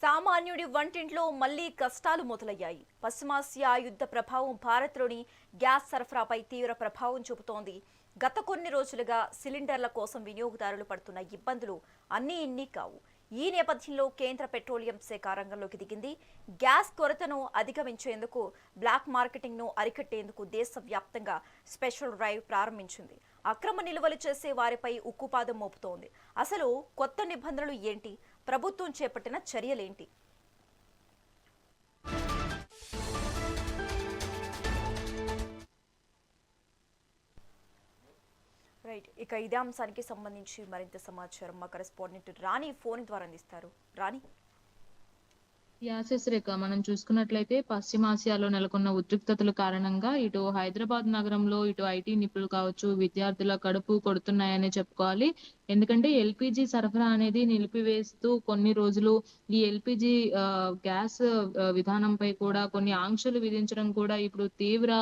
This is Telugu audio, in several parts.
సామాన్యుడి వంటింట్లో మళ్లీ కష్టాలు మొదలయ్యాయి. పశ్చిమాసియా యుద్ధ ప్రభావం భారత్లోని గ్యాస్ సరఫరాపై తీవ్ర ప్రభావం చూపుతోంది. గత కొన్ని రోజులుగా సిలిండర్ల కోసం వినియోగదారులు పడుతున్న ఇబ్బందులు అన్నీ ఇన్ని కావు. ఈ నేపథ్యంలో కేంద్ర పెట్రోలియం శాఖ రంగంలోకి దిగింది. గ్యాస్ కొరతను అధిగమించేందుకు బ్లాక్ మార్కెటింగ్ను అరికట్టేందుకు దేశవ్యాప్తంగా స్పెషల్ డ్రైవ్ ప్రారంభించింది. అక్రమ నిల్వలు చేసే వారిపై ఉక్కుపాదం మోపుతోంది. అసలు కొత్త నిబంధనలు ఏంటి? ప్రభుత్వం చేపట్టిన చర్యలేంటి? రైట్, ఇక ఇదే అంశానికి సంబంధించి మరింత సమాచారం మా కరెస్పాండెంట్ రాణి ఫోన్ ద్వారా అందిస్తారు. రాణి. యాసెస్ రేఖ మనం చూసుకున్నట్లయితే పశ్చిమాసియాలో నెలకొన్న ఉద్రిక్తతల కారణంగా ఇటు హైదరాబాద్ నగరంలో ఇటు ఐటీ నిపుణులు కావచ్చు, విద్యార్థుల కడుపు కొడుతున్నాయని చెప్పుకోవాలి. ఎందుకంటే ఎల్పిజి సరఫరా అనేది నిలిపివేస్తూ కొన్ని రోజులు ఈ ఎల్పిజి గ్యాస్ విధానంపై కూడా కొన్ని ఆంక్షలు విధించడం కూడా ఇప్పుడు తీవ్ర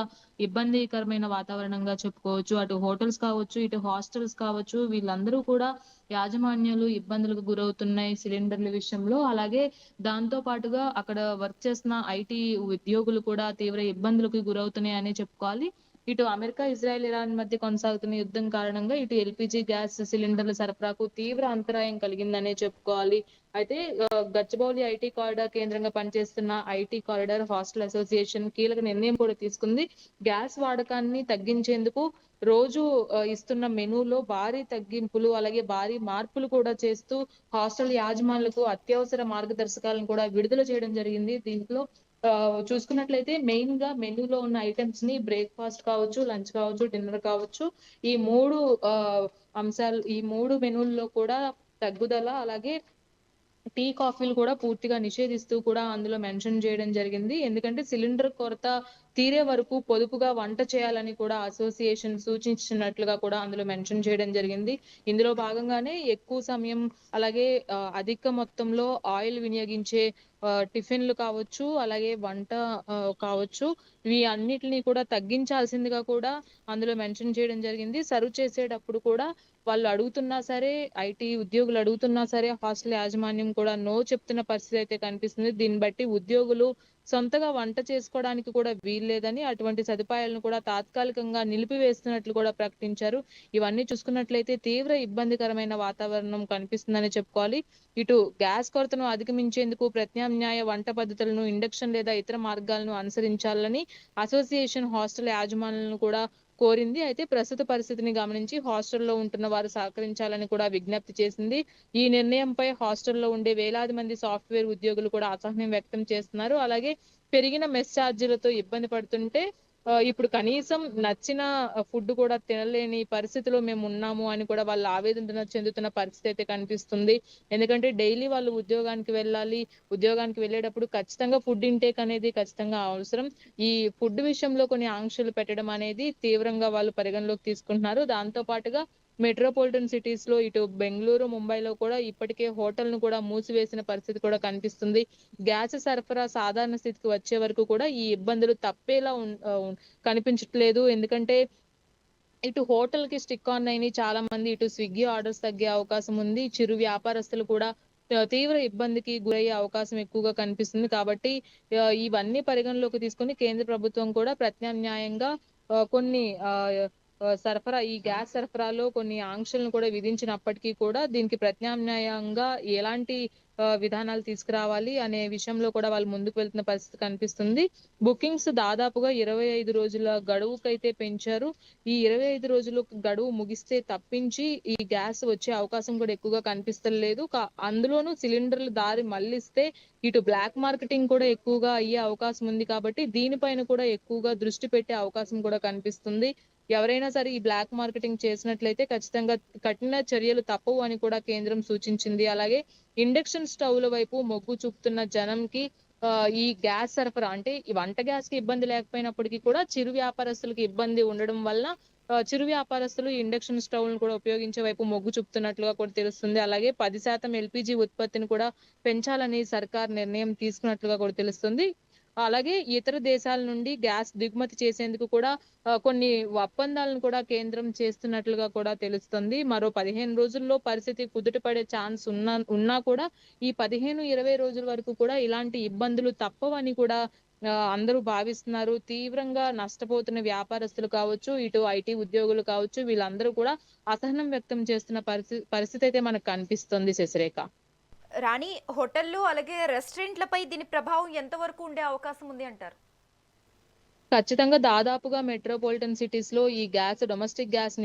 ఇబ్బందికరమైన వాతావరణంగా చెప్పుకోవచ్చు. అటు హోటల్స్ కావచ్చు, ఇటు హాస్టల్స్ కావచ్చు, వీళ్ళందరూ కూడా యాజమాన్యాలు ఇబ్బందులకు గురవుతున్నాయి సిలిండర్ల విషయంలో. అలాగే దాంతో పాటుగా అక్కడ వర్క్ చేస్తున్న ఐటీ ఉద్యోగులు కూడా తీవ్ర ఇబ్బందులకు గురవుతున్నాయని చెప్పుకోవాలి. ఇటు అమెరికా, ఇజ్రాయెల్, ఇరాన్ మధ్య కొనసాగుతున్న యుద్ధం కారణంగా ఇటు ఎల్పిజి గ్యాస్ సిలిండర్ల సరఫరాకు తీవ్ర అంతరాయం కలిగిందనే చెప్పుకోవాలి. అయితే గచ్చిబౌలి ఐటీ కారిడార్ కేంద్రంగా పనిచేస్తున్న ఐటీ కారిడార్ హాస్టల్ అసోసియేషన్ కీలక నిర్ణయం కూడా తీసుకుంది. గ్యాస్ వాడకాన్ని తగ్గించేందుకు రోజు ఇస్తున్న మెనూలో భారీ తగ్గింపులు, అలాగే భారీ మార్పులు కూడా చేస్తూ హాస్టల్ యాజమానులకు అత్యవసర మార్గదర్శకాలను కూడా విడుదల చేయడం జరిగింది. దీంట్లో చూసుకున్నట్లయితే మెయిన్ గా మెనూలో ఉన్న ఐటమ్స్ ని బ్రేక్‌ఫాస్ట్ కావచ్చు, లంచ్ కావచ్చు, డిన్నర్ కావచ్చు, ఈ 3 అంశాలు, ఈ 3 మెనూల్లో కూడా తగ్గుదల, అలాగే టీ, కాఫీలు కూడా పూర్తిగా నిషేధిస్తూ కూడా అందులో మెన్షన్ చేయడం జరిగింది. ఎందుకంటే సిలిండర్ కొరత తీరే వరకు పొదుపుగా వంట చేయాలని కూడా అసోసియేషన్ సూచించినట్లుగా కూడా అందులో మెన్షన్ చేయడం జరిగింది. ఇందులో భాగంగానే ఎక్కువ సమయం, అలాగే అధిక మొత్తంలో ఆయిల్ వినియోగించే టిఫిన్‌లు కావచ్చు, అలాగే వంట కావచ్చు, ఇవి అన్నిటిని కూడా తగ్గించాల్సిందిగా కూడా అందులో మెన్షన్ చేయడం జరిగింది. సర్వ్ చేసేటప్పుడు కూడా వాళ్ళు అడుగుతున్నా సరే, ఐటీ ఉద్యోగులు అడుగుతున్నా సరే, హాస్టల్ యాజమాన్యం కూడా నో చెప్తున్న పరిస్థితి అయితే కనిపిస్తుంది. దీన్ని బట్టి ఉద్యోగులు సొంతగా వంట చేసుకోవడానికి కూడా వీల్లేదని, అటువంటి సదుపాయాలను కూడా తాత్కాలికంగా నిలిపివేస్తున్నట్లు కూడా ప్రకటించారు. ఇవన్నీ చూసుకున్నట్లయితే తీవ్ర ఇబ్బందికరమైన వాతావరణం కనిపిస్తుందని చెప్పుకోవాలి. ఇటు గ్యాస్ కొరతను అధిగమించేందుకు ప్రత్యామ్నాయ వంట పద్ధతులను, ఇండక్షన్ లేదా ఇతర మార్గాలను అనుసరించాలని అసోసియేషన్ హాస్టల్ యాజమానులను కూడా కోరింది. అయితే ప్రస్తుత పరిస్థితిని గమనించి హాస్టల్లో ఉంటున్న వారు సహకరించాలని కూడా విజ్ఞప్తి చేసింది. ఈ నిర్ణయంపై హాస్టల్లో ఉండే వేలాది మంది సాఫ్ట్‌వేర్ ఉద్యోగులు కూడా అసహనం వ్యక్తం చేస్తున్నారు. అలాగే పెరిగిన మెస్ ఛార్జీలతో ఇబ్బంది పడుతుంటే ఇప్పుడు కనీసం నచ్చిన ఫుడ్ కూడా తినలేని పరిస్థితిలో మేమున్నాము అని కూడా వాళ్ళు ఆవేదన చెందుతున్న పరిస్థితి అయితే కనిపిస్తుంది. ఎందుకంటే డైలీ వాళ్ళు ఉద్యోగానికి వెళ్ళాలి. ఉద్యోగానికి వెళ్ళేటప్పుడు ఖచ్చితంగా ఫుడ్ ఇంటేక్ అనేది ఖచ్చితంగా అవసరం. ఈ ఫుడ్ విషయంలో కొన్ని ఆంక్షలు పెట్టడం అనేది తీవ్రంగా వాళ్ళు పరిగణలోకి తీసుకుంటున్నారు. దాంతో పాటుగా మెట్రోపాలిటన్ సిటీస్ లో ఇటు బెంగుళూరు, ముంబైలో కూడా ఇప్పటికే హోటల్‌ను కూడా మూసివేసిన పరిస్థితి కూడా కనిపిస్తుంది. గ్యాస్ సరఫరా సాధారణ స్థితికి వచ్చే వరకు కూడా ఈ ఇబ్బందులు తప్పేలా కనిపించట్లేదు. ఎందుకంటే ఇటు హోటల్‌కి స్టిక్ ఆన్ అయిని చాలా మంది, ఇటు స్విగ్గీ ఆర్డర్స్ తగ్గే అవకాశం ఉంది. చిరు వ్యాపారస్తులు కూడా తీవ్ర ఇబ్బందికి గురయ్యే అవకాశం ఎక్కువగా కనిపిస్తుంది. కాబట్టి ఇవన్నీ పరిగణలోకి తీసుకొని కేంద్ర ప్రభుత్వం కూడా ప్రత్యామ్నాయంగా కొన్ని ఆహ్, ఈ గ్యాస్ సరఫరాలో కొన్ని ఆంక్షలను కూడా విధించినప్పటికీ కూడా దీనికి ప్రత్యామ్నాయంగా ఎలాంటి విధానాలు తీసుకురావాలి అనే విషయంలో కూడా వాళ్ళు ముందుకు వెళ్తున్న పరిస్థితి కనిపిస్తుంది. బుకింగ్స్ దాదాపుగా 25 రోజుల గడువుకైతే పెంచారు. ఈ 25 రోజులు గడువు ముగిస్తే తప్పించి ఈ గ్యాస్ వచ్చే అవకాశం కూడా ఎక్కువగా కనిపిస్తలేదు. అందులోనూ సిలిండర్లు దారి మళ్లిస్తే ఇటు బ్లాక్ మార్కెటింగ్ కూడా ఎక్కువగా అయ్యే అవకాశం ఉంది. కాబట్టి దీనిపైన కూడా ఎక్కువగా దృష్టి పెట్టే అవకాశం కూడా కనిపిస్తుంది. ఎవరైనా సరే ఈ బ్లాక్ మార్కెటింగ్ చేసినట్లయితే ఖచ్చితంగా కఠిన చర్యలు తప్పవు అని కూడా కేంద్రం సూచించింది. అలాగే ఇండక్షన్ స్టవ్‌ల వైపు మొగ్గు చూపుతున్న జనంకి ఈ గ్యాస్ సరఫరా, అంటే ఈ వంట గ్యాస్‌కి ఇబ్బంది లేకపోయినప్పటికీ కూడా చిరు వ్యాపారస్తులకి ఇబ్బంది ఉండడం వల్ల చిరు వ్యాపారస్తులు ఇండక్షన్ స్టవ్‌లను కూడా ఉపయోగించే వైపు మొగ్గు చూపుతున్నట్లుగా కూడా తెలుస్తుంది. అలాగే 10% ఎల్‌పీజీ ఉత్పత్తిని కూడా పెంచాలని సర్కార్ నిర్ణయం తీసుకున్నట్లుగా కూడా తెలుస్తుంది. అలాగే ఇతర దేశాల నుండి గ్యాస్ దిగుమతి చేసేందుకు కూడా కొన్ని ఒప్పందాలను కూడా కేంద్రం చేస్తున్నట్లుగా కూడా తెలుస్తుంది. మరో 15 రోజుల్లో పరిస్థితి కుదుటపడే ఛాన్స్ ఉన్నా కూడా ఈ 15-20 రోజుల వరకు కూడా ఇలాంటి ఇబ్బందులు తప్పవని కూడా అందరూ భావిస్తున్నారు. తీవ్రంగా నష్టపోతున్న వ్యాపారస్తులు కావచ్చు, ఇటు ఐటీ ఉద్యోగులు కావచ్చు, వీళ్ళందరూ కూడా అసహనం వ్యక్తం చేస్తున్న పరిస్థితి అయితే మనకు కనిపిస్తుంది శశిరేఖ. రాణి, హోటళ్లు అలాగే రెస్టారెంట్లపై దీని ప్రభావం ఎంతవరకు ఉండే అవకాశం ఉంది అంటారు? ఖచ్చితంగా దాదాపుగా మెట్రోపాలిటన్ సిటీస్ లో ఈ డొమెస్టిక్ గ్యాస్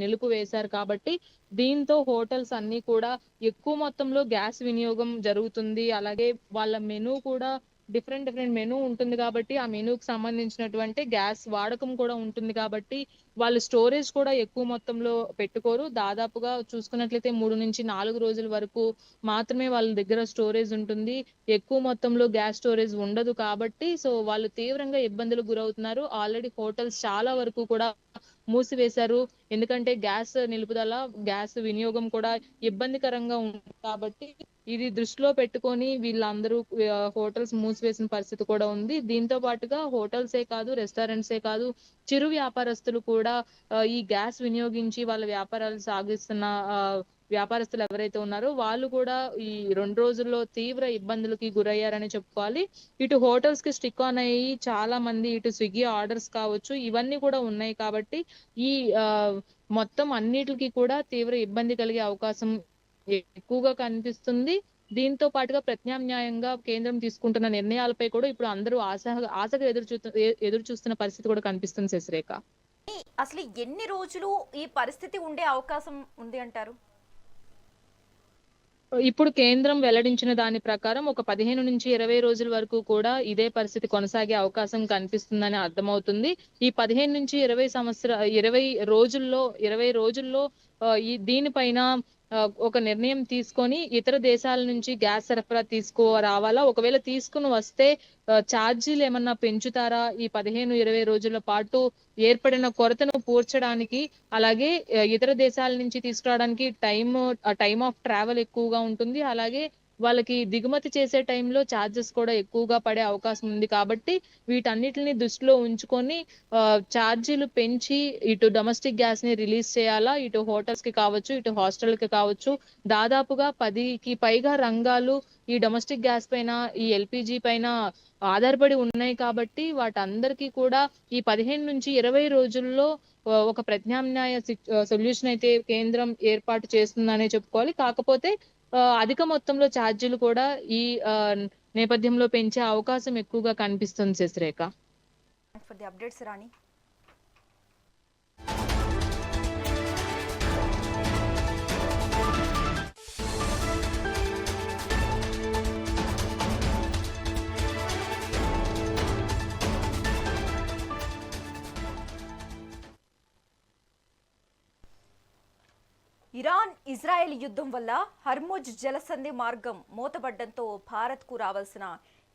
నిలిపివేశారు కాబట్టి దీంతో హోటల్స్ అన్ని కూడా ఎక్కువ మొత్తంలో గ్యాస్ వినియోగం జరుగుతుంది. అలాగే వాళ్ళ మెనూ కూడా డిఫరెంట్ మెనూ ఉంటుంది కాబట్టి ఆ మెనూకి సంబంధించినటువంటి గ్యాస్ వాడకం కూడా ఉంటుంది కాబట్టి వాళ్ళు స్టోరేజ్ కూడా ఎక్కువ మొత్తంలో పెట్టుకోరు. దాదాపుగా చూసుకున్నట్లయితే 3-4 రోజుల వరకు మాత్రమే వాళ్ళ దగ్గర స్టోరేజ్ ఉంటుంది. ఎక్కువ మొత్తంలో గ్యాస్ స్టోరేజ్ ఉండదు కాబట్టి సో వాళ్ళు తీవ్రంగా ఇబ్బందులకు గురవుతున్నారు. ఆల్రెడీ హోటల్స్ చాలా వరకు కూడా మూసివేశారు. ఎందుకంటే గ్యాస్ వినియోగం కూడా ఇబ్బందికరంగా ఉంది కాబట్టి ఇది దృష్టిలో పెట్టుకొని వీళ్ళందరూ హోటల్స్ మూసివేసిన పరిస్థితి కూడా ఉంది. దీంతో పాటుగా హోటల్సే కాదు, రెస్టారెంట్సే కాదు, చిరు వ్యాపారస్తులు కూడా ఈ గ్యాస్ వినియోగించి వాళ్ళ వ్యాపారాలు సాగిస్తున్న వ్యాపారస్తులు ఎవరైతే ఉన్నారో వాళ్ళు కూడా ఈ 2 రోజుల్లో తీవ్ర ఇబ్బందులకి గురయ్యారని చెప్పుకోవాలి. ఇటు హోటల్స్ కి స్టిక్ ఆన్ అయ్యి చాలా మంది ఇటు స్విగ్గీ ఆర్డర్స్ కావచ్చు ఇవన్నీ కూడా ఉన్నాయి కాబట్టి ఈ మొత్తం అన్నిటికీ కూడా తీవ్ర ఇబ్బంది కలిగే అవకాశం ఎక్కువగా కనిపిస్తుంది. దీంతో పాటుగా ప్రత్యామ్నాయంగా కేంద్రం తీసుకుంటున్న నిర్ణయాలపై కూడా ఇప్పుడు అందరూ ఆశగా ఎదురు చూస్తున్న పరిస్థితి కూడా కనిపిస్తుంది శశిరేఖ. అసలు ఎన్ని రోజులు ఈ పరిస్థితి ఉండే అవకాశం ఉంది అంటారు? ఇప్పుడు కేంద్రం వెల్లడించిన దాని ప్రకారం ఒక 15-20 రోజుల వరకు కూడా ఇదే పరిస్థితి కొనసాగే అవకాశం కనిపిస్తుందని అర్థమవుతుంది. ఈ 20 రోజుల్లో దీనిపైన ఒక నిర్ణయం తీసుకొని ఇతర దేశాల నుంచి గ్యాస్ సరఫరా రావాలా? ఒకవేళ తీసుకుని వస్తే ఛార్జీలు ఏమన్నా పెంచుతారా? ఈ 15-20 రోజుల పాటు ఏర్పడిన కొరతను పూడ్చడానికి, అలాగే ఇతర దేశాల నుంచి తీసుకురావడానికి టైమ్ ఆఫ్ ట్రావెల్ ఎక్కువగా ఉంటుంది. అలాగే వాళ్ళకి దిగుమతి చేసే టైంలో ఛార్జెస్ కూడా ఎక్కువగా పడే అవకాశం ఉంది కాబట్టి వీటన్నిటిని దృష్టిలో ఉంచుకొని ఛార్జీలు పెంచి ఇటు డొమెస్టిక్ గ్యాస్ ని రిలీజ్ చేయాలా, ఇటు హోటల్స్ కి కావచ్చు, ఇటు హాస్టల్ కి కావచ్చు. దాదాపుగా 10కి పైగా రంగాలు ఈ డొమెస్టిక్ గ్యాస్ పైన, ఈ ఎల్పిజి పైన ఆధారపడి ఉన్నాయి కాబట్టి వాటందరికీ కూడా ఈ 15-20 రోజుల్లో ఒక ప్రత్యామ్నాయ సొల్యూషన్ అయితే కేంద్రం ఏర్పాటు చేస్తుందనే చెప్పుకోవాలి. కాకపోతే అధిక మొత్తంలో ఛార్జీలు కూడా ఈ నేపథ్యంలో పెంచే అవకాశం ఎక్కువగా కనిపిస్తుంది Shashirekha. For the updates Rani. Iran Israel యుద్ధం వల్ల హర్ముజ్ జలసంధి మార్గం మూతబడ్డంతో భారత్కు రావాల్సిన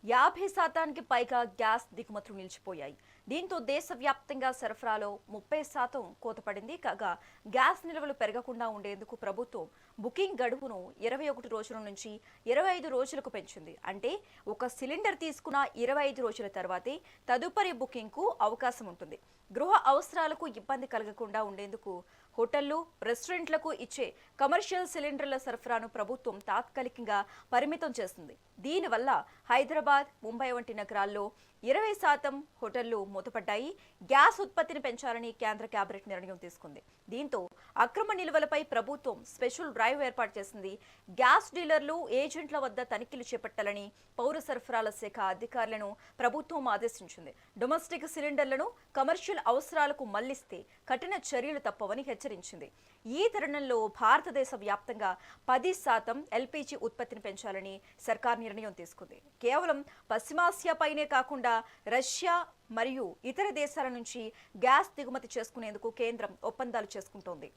50% పైగా గ్యాస్ దిగుమతులు నిలిచిపోయాయి. దీంతో దేశవ్యాప్తంగా సరఫరాలో 30% కోతపడింది. కాగా గ్యాస్ నిల్వలు పెరగకుండా ఉండేందుకు ప్రభుత్వం బుకింగ్ గడువును 21 రోజుల నుంచి 25 రోజులకు పెంచింది. అంటే ఒక సిలిండర్ తీసుకున్న 25 రోజుల తర్వాతే తదుపరి బుకింగ్కు అవకాశం ఉంటుంది. గృహ అవసరాలకు ఇబ్బంది కలగకుండా ఉండేందుకు హోటళ్లు, రెస్టారెంట్లకు ఇచ్చే కమర్షియల్ సిలిండర్ల సరఫరాను ప్రభుత్వం తాత్కాలికంగా పరిమితం చేస్తుంది. దీనివల్ల హైదరాబాద్, ముంబై వంటి నగరాల్లో 20% హోటళ్లు మూతపడ్డాయి. గ్యాస్ ఉత్పత్తిని పెంచాలని కేంద్ర కేబినెట్ నిర్ణయం తీసుకుంది. దీంతో అక్రమ నిల్వలపై ప్రభుత్వం స్పెషల్ డ్రైవ్ ఏర్పాటు చేసింది. గ్యాస్ డీలర్లు, ఏజెంట్ల వద్ద తనిఖీలు చేపట్టాలని పౌర సరఫరాల శాఖ అధికారులను ప్రభుత్వం ఆదేశించింది. డొమెస్టిక్ సిలిండర్లను కమర్షియల్ అవసరాలకు మళ్లిస్తే కఠిన చర్యలు తప్పవని హెచ్చరించింది. ఈ తరుణంలో భారతదేశ వ్యాప్తంగా 10% ఎల్పీజీ ఉత్పత్తిని పెంచాలని సర్కార్ నిర్ణయం తీసుకుంది. కేవలం పశ్చిమాసియాపైనే కాకుండా రష్యా మరియు ఇతర దేశాల నుంచి గ్యాస్ దిగుమతి చేసుకునేందుకు కేంద్రం ఒప్పందాలు చేసుకుంటోంది.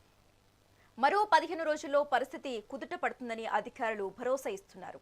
మరో 15 రోజుల్లో పరిస్థితి కుదుట పడుతుందని అధికారులు భరోసా ఇస్తున్నారు.